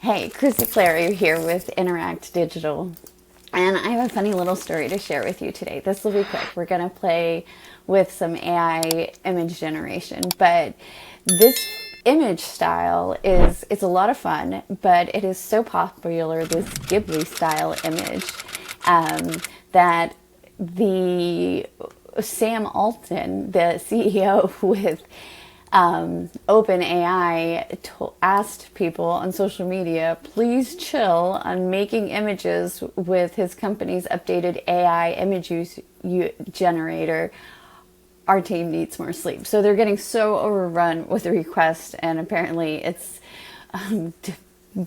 Hey, Chrissy Clary here with Interact Digital, and I have a funny little story to share with you today. This will be quick. We're going to play with some AI image generation, but this image style it's a lot of fun, but it is so popular, this Ghibli style image, that the Sam Altman, the CEO with OpenAI, asked people on social media, please chill on making images with his company's updated AI image generator. Our team needs more sleep. So they're getting so overrun with the request, and apparently it's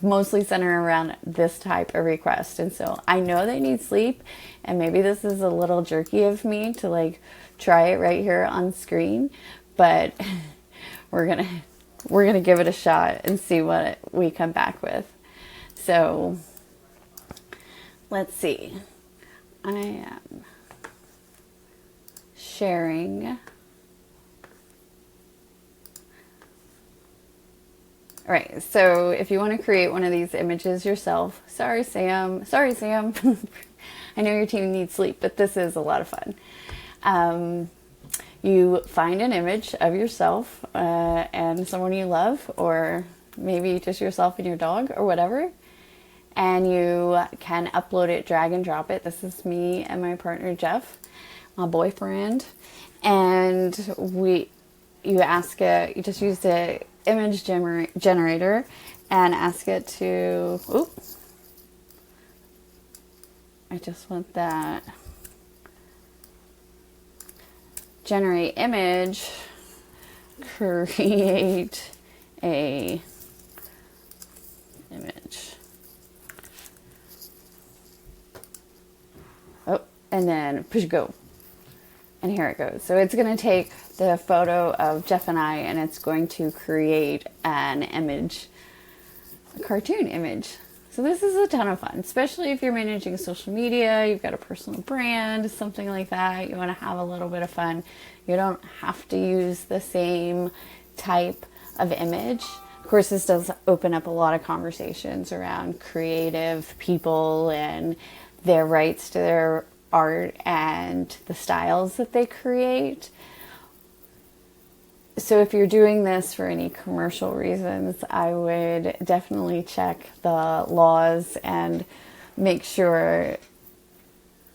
mostly centered around this type of request. And so I know they need sleep, and maybe this is a little jerky of me to like try it right here on screen, but we're gonna give it a shot and see what we come back with. So let's see. I am sharing. All right, so if you want to create one of these images yourself, sorry Sam, I know your team needs sleep, but this is a lot of fun. You find an image of yourself and someone you love, or maybe just yourself and your dog or whatever, and you can upload it, drag and drop it. This is me and my partner Jeff, my boyfriend, and you just use the image generator and ask it to, I just want that. Generate image, create a image. And then push go. And here it goes. So it's going to take the photo of Jeff and I, and it's going to create an image, a cartoon image. So this is a ton of fun, especially if you're managing social media, you've got a personal brand, something like that. You want to have a little bit of fun. You don't have to use the same type of image. Of course, this does open up a lot of conversations around creative people and their rights to their art and the styles that they create. So if you're doing this for any commercial reasons, I would definitely check the laws and make sure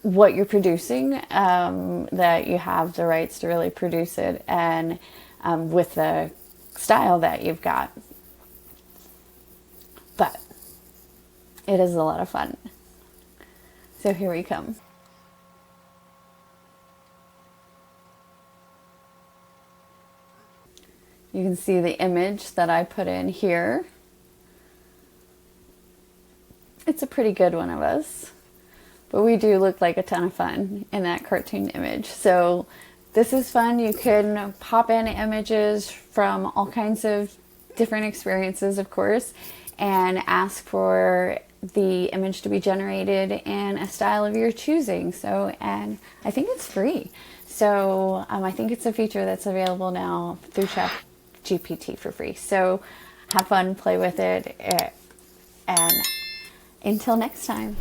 what you're producing, that you have the rights to really produce it, and with the style that you've got. But it is a lot of fun. So here we come. You can see the image that I put in here. It's a pretty good one of us, but we do look like a ton of fun in that cartoon image. So this is fun. You can pop in images from all kinds of different experiences, of course, and ask for the image to be generated in a style of your choosing. So, and I think it's free. So I think it's a feature that's available now through ChatGPT for free. So have fun, play with it, and until next time.